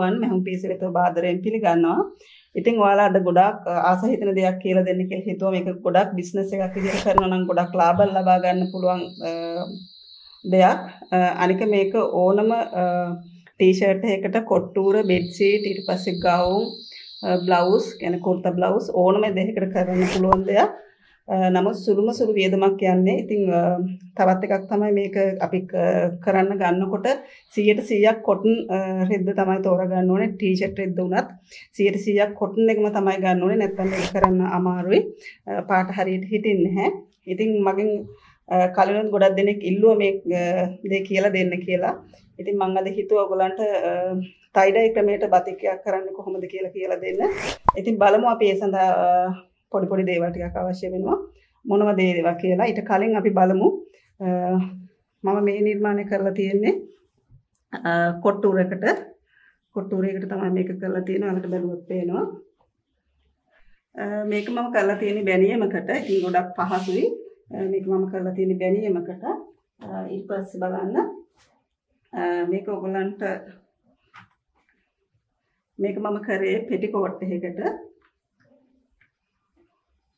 අයිබෝවන් මහුම් පියස වෙත ඔබ ආදරයෙන් පිළිගන්නවා. ඉතින් ඔයාලා අද ගොඩාක් ආස හිතෙන දෙයක් කියලා දෙන්න කියලා හිතුවා. මේක ගොඩාක් බිස්නස් එකක් විදිහට කරනවා නම් ගොඩාක් ලාභ ලබා ගන්න පුළුවන් දෙයක්. අනික මේක ඕනම ටී-ෂර්ට් එකකට කොට්ටූර, බෙඩ් සීට්, ඊට පස්සේ ගවුම්, බ්ලවුස්, කියන්නේ කුර්තා බ්ලවුස් ඕනම දෙයකට කරන්න පුළුවන් දෙයක්. නමුත් සුළු වියදමක් යන්නේ. ඉතින් තවත් එකක් තමයි මේක අපි කරන්න ගන්නකොට 100% කොටන් රෙද්ද තමයි තෝරගන්න ඕනේ. ටී-ෂර්ට් රෙද්ද උනත් 100% කොටන් එකම තමයි ගන්න ඕනේ. නැත්නම් මේක කරන්න අමාරුයි. පාට හරියට හිටින්නේ නැහැ. ඉතින් මගෙන් කලිනුත් ගොඩක් දෙනෙක් ඉල්ලුවා මේ දේ කියලා දෙන්න කියලා. ඉතින් මම අද හිතුවා ඔයගලන්ට ටයි-ඩයි ක්‍රමයට බතික් එකක් කරන්නේ කොහොමද කියලා දෙන්න. ඉතින් බලමු අපි ඒ සඳහා පොඩි දේවල් ටිකක් අවශ්‍ය වෙනවා. මොනවද ඒවා කියලා. ඊට කලින් අපි බලමු මම මේ නිර්මාණය කරලා තියෙන්නේ කොට්ටූරයකට තමයි මේක කරලා තියෙනවා. අලකට බැලුවොත් පේනවා. මේක මම කරලා තියෙන්නේ බැනියමකට. ඉතින් ගොඩක් පහසුයි. මේක මම කරලා තියෙන්නේ බැනියමකට. ඊට පස්සේ බලන්න මේක ඔයගලන්ට මේක මම කරේ පෙටිකෝට් එකකට.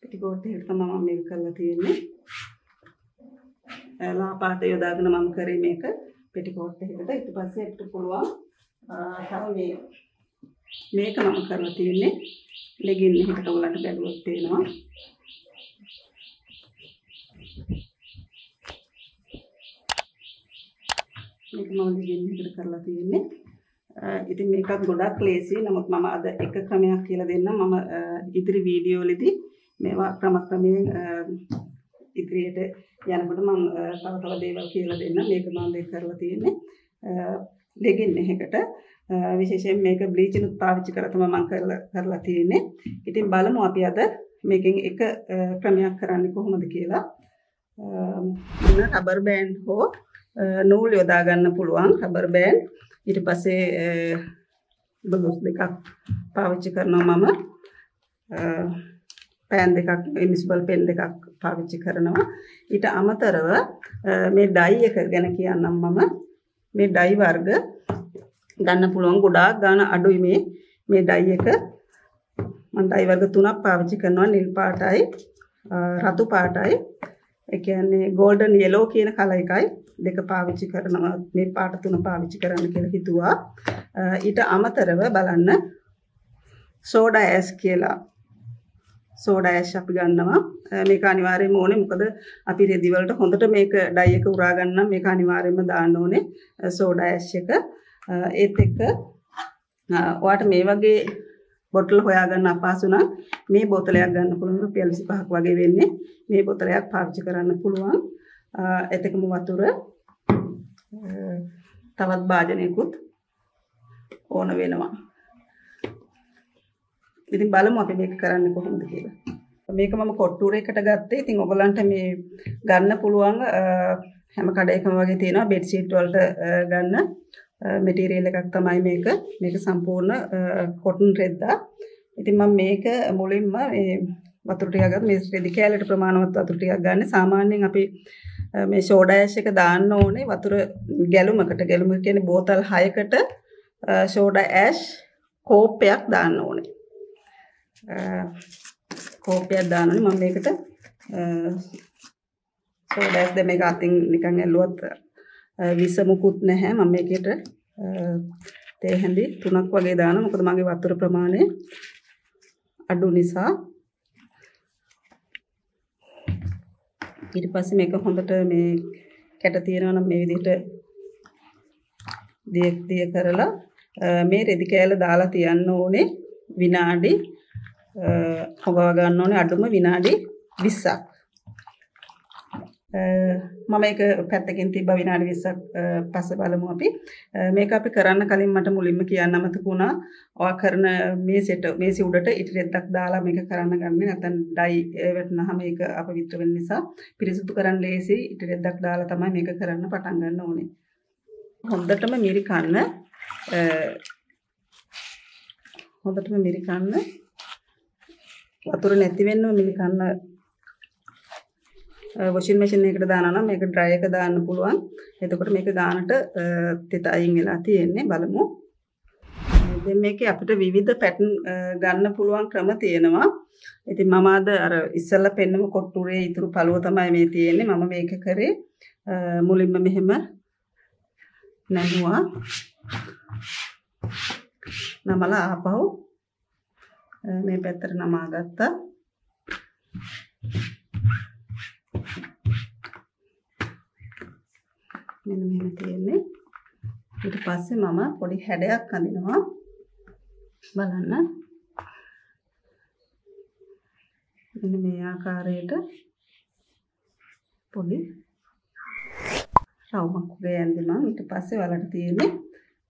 ටිකෝට් එක තමයි මම මේක කරලා තියෙන්නේ. ලාපාට යොදාගෙන මම කරේ මේක පෙටිකෝට් එකකට. ඊට පස්සේ අපිට පුළුවන් තව මේක මම කරලා තියෙන්නේ ලෙගින් එකකට. ඔයගලන්ට බැලුවොත් පේනවා. මේක මම ලෙගින් එකකට කරලා තියෙන්නේ. ඉතින් මේකත් ගොඩක් ලේසියි. නමුත් මම අද එක ක්‍රමයක් කියලා දෙන්නම්. මම ඉදිරි වීඩියෝ වලදී මේවා ක්‍රමක්‍රමයෙන් ඉදිරියට යනකොට මම තව දේවල් කියලා දෙන්නම්. මේක මම දෙක කරලා තියෙන්නේ ලෙගින් එකකට. විශේෂයෙන් මේක බ්ලීචිනුත් පාවිච්චි කරලා තමයි මම කරලා තියෙන්නේ. ඉතින් බලමු අපි අද මේකෙන් එක ක්‍රමයක් කරන්නේ කොහොමද කියලා. රබර් බෑන්ඩ් හෝ නූල් යොදා ගන්න පුළුවන්. රබර් බෑන්ඩ් ඊට පස්සේ බලුස් දෙකක් පාවිච්චි කරනවා මම. පෑන් දෙකක්, ඉන්විසිබල් පෙන් දෙකක් පාවිච්චි කරනවා. ඊට අමතරව මේ ඩයි එක ගැන කියන්නම් මම. මේ ඩයි වර්ග ගන්න පුළුවන්. ගොඩාක් ගන්න අඩුයි මේ ඩයි එක. මම ඩයි වර්ග තුනක් පාවිච්චි කරනවා. නිල් පාටයි, රතු පාටයි, ඒ කියන්නේ golden yellow කියන කලර් එකයි දෙක පාවිච්චි කරනවා. මේ පාට තුන පාවිච්චි කරන්න කියලා හිතුවා. ඊට අමතරව බලන්න සෝඩා ඇෂ් කියලා සෝඩා ඇෂ් අපි ගන්නවා. මේක අනිවාර්යයෙන්ම ඕනේ. මොකද අපි රෙදි වලට හොඳට මේක ඩයි එක උරා ගන්න මේක අනිවාර්යයෙන්ම දාන්න ඕනේ සෝඩා ඇෂ් එක. ඒත් එක්ක ඔයාට මේ වගේ බොටල් හොයාගන්න අපහසු නම් මේ බෝතලයක් ගන්න පුළුවන්. රුපියල් 25ක් වගේ වෙන්නේ. මේ බෝතලයක් පාවිච්චි කරන්න පුළුවන්. එතකම වතුර තවත් භාජනයකුත් ඕන වෙනවා. ඉතින් බලමු අපි මේක කරන්නේ කොහොමද කියලා. මේක මම කොට්ටූරයකට ගත්තේ. ඉතින් ඔයගලන්ට මේ ගන්න පුළුවන් හැම කඩේකම වගේ තියෙනවා බෙඩ් ෂීට් වලට ගන්න මැටීරියල් එකක් තමයි මේක. මේක සම්පූර්ණ කොටන් රෙද්දා. ඉතින් මම මේක මුලින්ම මේ වතුර ටිකක් ගත්තා. මේ රෙදි කෑල්ලට ප්‍රමාණවත් වතුර ටිකක් ගන්න. සාමාන්‍යයෙන් අපි මේ සෝඩා ඇෂ් එක දාන්න ඕනේ වතුර ගැලුමකට. ගැලුම කියන්නේ බෝතල් 6කට සෝඩා ඇෂ් කෝප්පයක් දාන්න ඕනේ. කෝප්පයක් දානනේ මම මේකට සෝඩා ඇෂ් දෙක අතින් නිකන් ඇල්ලුවත් විස මුකුත් නැහැ. මම මේකට තේ හැඳි 3ක් වගේ දානවා. මොකද මගේ වතුර ප්‍රමාණය අඩු නිසා. ඊට පස්සේ මේක හොඳට මේ කැට තියෙනවා නම් මේ විදිහට දිය කරලා මේ රෙදි කෑල්ල දාලා තියන්න ඕනේ. විනාඩි හොගව ගන්න ඕනේ අඩුම විනාඩි 20ක්. මම මේක පැත්තකින් තිබ්බා විනාඩි 20ක් පස්සේ බලමු අපි. මේක අපි කරන්න කලින් මට මුලින්ම කියන්න අමතක වුණා. ඔයා කරන මේසෙ උඩට ඉටි රෙද්දක් දාලා මේක කරන්න ගන්න. නැත්නම් ඩයි වැටුනහම මේක අපවිත්‍ර වෙන නිසා පිරිසිදු කරන්න ලේසි. ඉටි රෙද්දක් දාලා තමයි මේක කරන්න පටන් ගන්න ඕනේ. හොඳටම මිරිකන්න වතුර නැති වෙන්න මිරිකන්න. වොෂින් මැෂින් එකකට දානවා නම් මේක ඩ්‍රයි එක දාන්න පුළුවන්. එතකොට මේක ගානට තෙත අයින් වෙලා තියෙන්නේ. බලමු. දැන් මේකේ අපිට විවිධ පැටර්න් ගන්න පුළුවන් ක්‍රම තියෙනවා. ඉතින් මම අද අර ඉස්සෙල්ලා පෙන්නම කොට්ටුරේ ඉතුරු පළුව තමයි මේ තියෙන්නේ. මම මේක කරේ මුලින්ම මෙහෙම නැහුවා. නමලා ආපහු මේ පැත්තට නමා ගත්තා. මෙන්න මෙහෙම තියෙන්නේ. ඊට පස්සේ මම පොඩි හැඩයක් අඳිනවා. බලන්න. මෙන්න මේ ආකාරයට පොඩි රවුමක් වගේ ඇඳිනවා. ඊට පස්සේ වලට තියෙන්නේ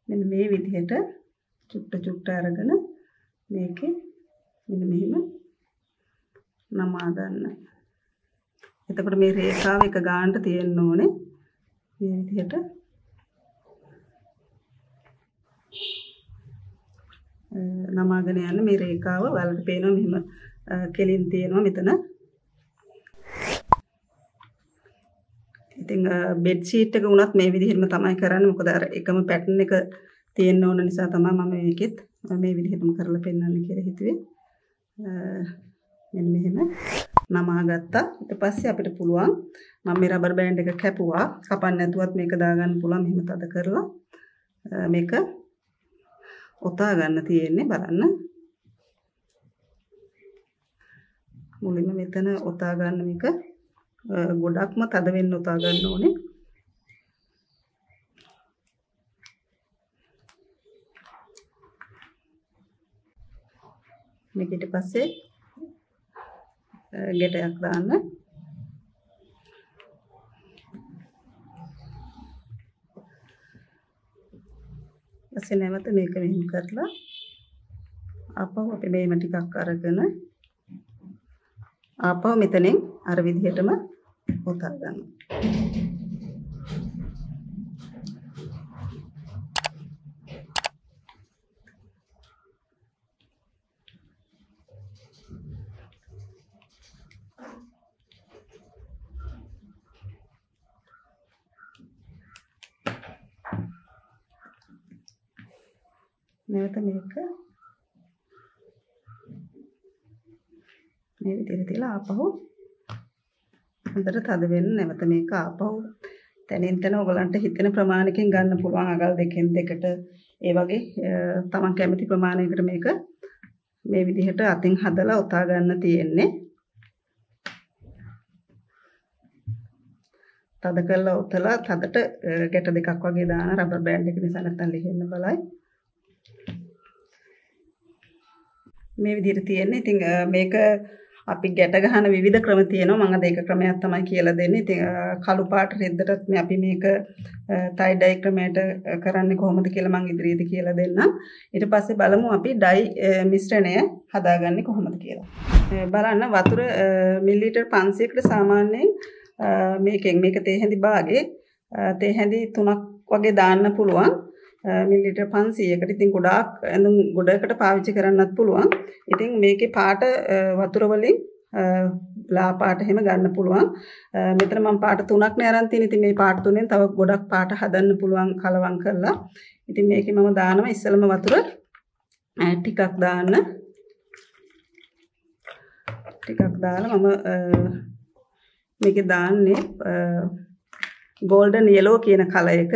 මෙන්න මේ විදිහට චුට්ට අරගෙන මේකේ මෙන්න මෙහෙම නමා ගන්න. එතකොට මේ රේඛාව එක ගානට තියෙන්න ඕනේ. මේ විදිහට නමාගෙන යන්න මේ රේඛාව වලට පේනවා මෙහෙම කෙලින් තියෙනවා මෙතන. ඉතින් බෙඩ් ෂීට් එක උනත් මේ විදිහෙම තමයි කරන්නේ. මොකද අර එකම පැටර්න් එක තියෙන්න ඕන නිසා තමයි මම මේකෙත් මේ විදිහටම කරලා පෙන්නන්න කියලා හිතුවේ. මෙන්න මෙහෙම නමා ගත්තා. ඊට පස්සේ අපිට පුළුවන් මම මේ රබර් බෑන්ඩ් එක කැපුවා. කපන්න නැතුවත් මේක දාගන්න පුළුවන්. මෙහෙම තද කරලා මේක ඔතා ගන්න තියෙන්නේ. බලන්න. මුලින්ම මෙතන ඔතා ගන්න මේක ගොඩක්ම තද වෙන්න ඔතා ගන්න ඕනේ. මේක ඊට පස්සේ ගැටයක් දාන්න. ඊපස්සේ නැවත මේක මෙහෙම කරලා ආපහු අපි මේම ටිකක් අරගෙන ආපහු මෙතනින් අර විදිහටම ඔතා ගන්න. නැවත මේක මේ විදිහට තියලා ආපහු හොඳට තද වෙන්න. නැවත මේක ආපහු තනින් තන ඔයගලන්ට හිතෙන ප්‍රමාණයකින් ගන්න පුළුවන්. අගල් දෙකෙන් දෙකට ඒ වගේ තමන් කැමති ප්‍රමාණයකට මේක මේ විදිහට අතින් හදලා ඔතා ගන්න තියෙන්නේ. තද කරලා ඔතලා තදට ගැට දෙකක් වගේ දාන රබර් බෑන්ඩ් එක නිසා නැත්තම් ලිහෙන්න බලයි. මේ විදිහට තියෙන්නේ. ඉතින් මේක අපි ගැට ගන්න විවිධ ක්‍රම තියෙනවා. මම අද ඒක ක්‍රමයක් තමයි කියලා දෙන්නේ. ඉතින් කළු පාට රෙද්දටත් අපි මේක ටයි ඩයි ක්‍රමයට කරන්නේ කොහොමද කියලා මම ඉදිරියේදී කියලා දෙන්නම්. ඊට පස්සේ බලමු අපි ඩයි මිශ්‍රණය හදාගන්නේ කොහොමද කියලා. බලන්න වතුර මිලිලීටර් 500කට සාමාන්‍යයෙන් මේක තේ හැඳි භාගේ තේ හැඳි 3ක් වගේ දාන්න පුළුවන්. මිලිලීටර් 500කට. ඉතින් ගොඩාක් ඇඳුම් ගොඩකට පාවිච්චි කරන්නත් පුළුවන්. ඉතින් මේකේ පාට වතුර වලින් ලා පාට එහෙම ගන්න පුළුවන්. මෙතන මම පාට 3ක් නේ අරන් තියෙන්නේ. ඉතින් මේ පාට 3ෙන් තව ගොඩක් පාට හදන්න පුළුවන් කලවම් කරලා. ඉතින් මේකේ මම දානවා ඉස්සෙල්ලම වතුර ටිකක් දාන්න. ටිකක් දාලා මම මේකේ දාන්නේ golden yellow කියන කලර් එක.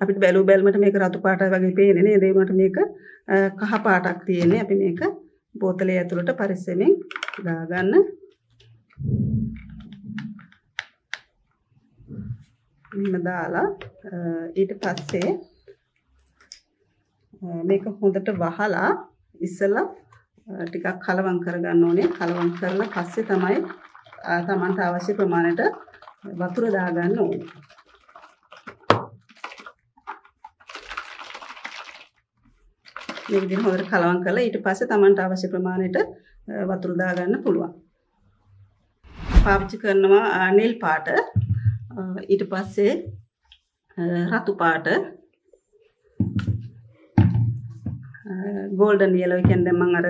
අපිට බැලු බැලමට මේක රතු පාටයි වගේ පේන්නේ නේද? ඒ වුණාට මේක කහ පාටක් තියෙන්නේ. අපි මේක බෝතලේ ඇතුළට පරිස්සමෙන් දාගන්න. මෙහෙම දාලා ඊට පස්සේ මේක හොඳට වහලා ඉස්සලා ටිකක් කලවම් කරගන්න ඕනේ. කලවම් කරලා පස්සේ තමයි තමන්ට අවශ්‍ය ප්‍රමාණයට වතුර දාගන්න ඕනේ. මේ විදිහට හොඳට කලවම් කරලා ඊට පස්සේ තමන්ට අවශ්‍ය ප්‍රමාණයට වතුර දාගන්න පුළුවන්. පාවිච්චි කරනවා නිල් පාට, ඊට පස්සේ රතු පාට, golden yellow කියන්නේ දැන් මම අර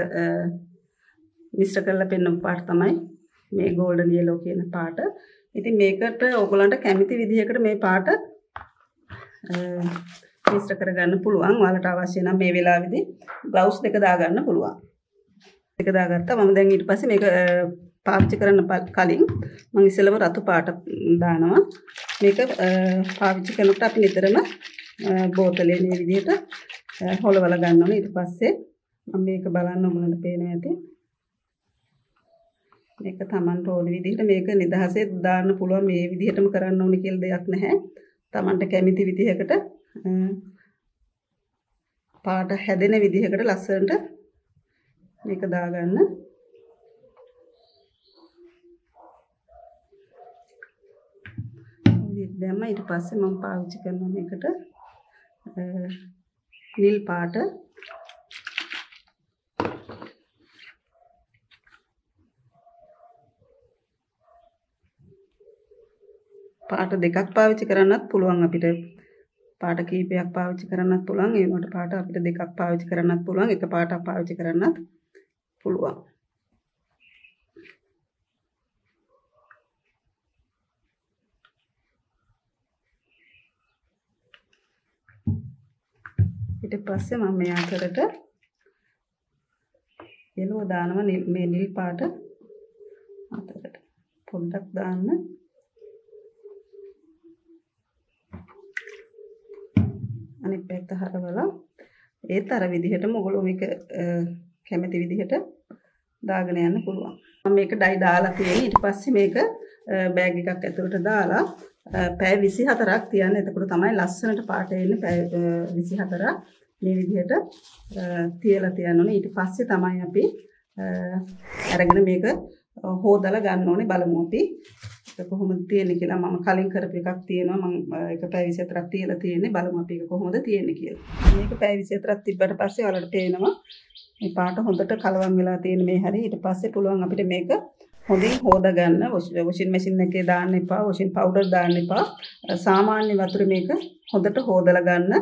මිශ්‍ර කරලා පෙන්නපු පාට තමයි මේ golden yellow කියන පාට. ඉතින් මේකට ඔයගලන්ට කැමති විදිහකට මේ පාට මිශ්‍ර කරගන්න පුළුවන්. ඔයාලට අවශ්‍ය නම් මේ වෙලාවේදී ග්ලව්ස් දෙක දාගන්න පුළුවන්. දෙක දාගත්තා. මම දැන් ඊට පස්සේ මේක පාවිච්චි කරන්න කලින් මම ඉස්සෙල්ලම රතු පාට දානවා. මේක පාවිච්චි කරනකොට අපි නිතරම බෝතලේ මේ විදිහට හොලවලා ගන්න ඕනේ. ඊට පස්සේ මම මේක බලන්න ඔයගොල්ලන්ට පේනවා ඇති. මේක Tamanට ඕන විදිහට මේක නිදහසේ දාන්න පුළුවන්. මේ විදිහටම කරන්න ඕනේ කියලා දෙයක් නැහැ. Tamanට කැමති විදිහකට පාට හැදෙන විදිහකට ලස්සනට මේක දාගන්න. දැම්ම ඊට පස්සේ මම පාවිච්චි කරනවා මේකට නිල් පාට. පාට දෙකක් පාවිච්චි කරන්නත් පුළුවන් අපිට. පාට කීපයක් පාවිච්චි කරන්නත් පුළුවන්. ඒ වුණාට පාට අපිට දෙකක් පාවිච්චි කරන්නත් පුළුවන්. එක පාටක් පාවිච්චි කරන්නත් පුළුවන්. ඊට පස්සේ මම මේ අතරට යලෝ දානවා. මේ නිල් පාට අතරට පොඩ්ඩක් දාන්න. අනිත් පැත්ත හරවලා ඒත් අර විදිහටම ඔයගොල්ලෝ මේක කැමති විදිහට දාගෙන යන්න පුළුවන්. මම මේක ඩයි දාලා තියෙන්නේ. ඊට පස්සේ මේක බෑග් එකක් ඇතුළට දාලා පැය 24ක් තියන්න. එතකොට තමයි ලස්සනට පාට එන්නේ. පැය 24ක් මේ විදිහට තියලා තියන්න ඕනේ. ඊට පස්සේ තමයි අපි අරගෙන මේක හොදලා ගන්න ඕනේ. බලමු අපි කොහොමද තියෙන්නේ කියලා. මම කලින් කරපු එකක් තියෙනවා. මම ඒක පැය 24ක් තියලා තියෙන්නේ. බලමු අපි ඒක කොහොමද තියෙන්නේ කියලා. මේක පැය 24ක් තිබ්බට පස්සේ ඔයාලට පේනවා මේ පාට හොඳට කලවම් වෙලා තියෙන මේ හැරි. ඊට පස්සේ පුළුවන් අපිට මේක හොඳින් හොදා ගන්න. වොෂින් මැෂින් එකේ දාන්න එපා. වොෂින් පවුඩර් දාන්න එපා. සාමාන්‍ය වතුරේ මේක හොඳට හොදලා ගන්න.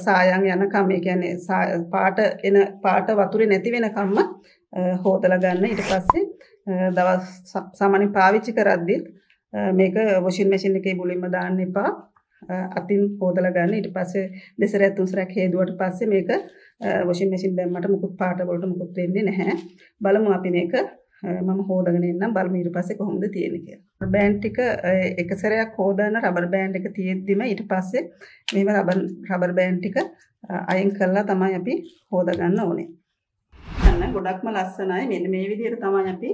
සායම් යනකම් ඒ කියන්නේ පාට වතුරේ නැති වෙනකම්ම හොදලා ගන්න. ඊට පස්සේ දවස් සාමාන්‍යයෙන් පාවිච්චි කරද්දිත් මේක වොෂින් මැෂින් එකේ මුලින්ම දාන්න එපා. අතින් හොදලා ගන්න. ඊට පස්සේ දෙසරයක් තුන්සරයක් හේදුවට පස්සේ මේක වොෂින් මැෂින් දැම්මට මුකුත් පාට වලට මුකුත් වෙන්නේ නැහැ. බලමු අපි මේක මම හොදාගෙන එන්නම්. බලමු ඊට පස්සේ කොහොමද තියෙන්නේ කියලා. බෑන්ඩ් ටික එක සැරයක් හොදාන රබර් බෑන්ඩ් එක තියෙද්දිම ඊට පස්සේ මේව රබර් බෑන්ඩ් ටික අයින් කරලා තමයි අපි හොදා ගන්න ඕනේ. අන්න ගොඩක්ම ලස්සනයි. මෙන්න මේ විදිහට තමයි අපි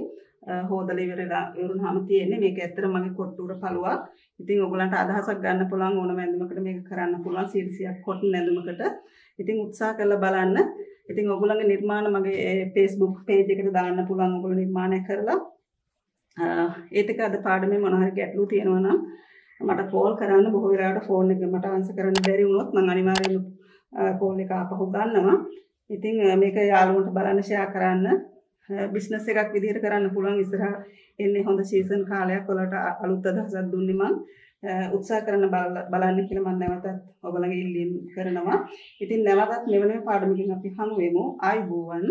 හොදලා ඉවරනාම තියෙන්නේ. මේක ඇත්තට මගේ කොට්ටුර පළුවක්. ඉතින් ඔයගලන්ට අදහසක් ගන්න පුළුවන් ඕනම ඇඳුමකට මේක කරන්න පුළුවන්. සීරිසියක් කොටන් ඇඳුමකට. ඉතින් උත්සාහ කරලා බලන්න. ඉතින් ඔයගොල්ලන්ගේ නිර්මාණ මගේ Facebook page එකට දාන්න පුළුවන්. ඔයගොල්ලෝ නිර්මාණය කරලා ඒත් එක අද පාඩමේ මොන හරි ගැටලු තියෙනවා නම් මට කෝල් කරන්න. බොහෝ වෙලාවට ෆෝන් එක මට ආන්සර් කරන්න බැරි වුණොත් මම අනිවාර්යයෙන්ම කෝල් එක ආපහු ගන්නවා. ඉතින් මේක යාළුවන්ට බලන්න ෂෙයා කරන්න. බිස්නස් එකක් විදිහට කරන්න පුළුවන්. ඉස්සරහ එන්නේ හොඳ සීසන් කාලයක්. ඔයාලට අලුත් අදහසක් දුන්නේ මම උත්සාහ කරන්න බලන්න කියලා මම නැවතත් ඔයගොල්ලන්ගේ ඉල්ලීම් කරනවා. ඉතින් නැවතත් මෙවැනි පාඩමකින් අපි හමු වෙමු. ආයුබෝවන්.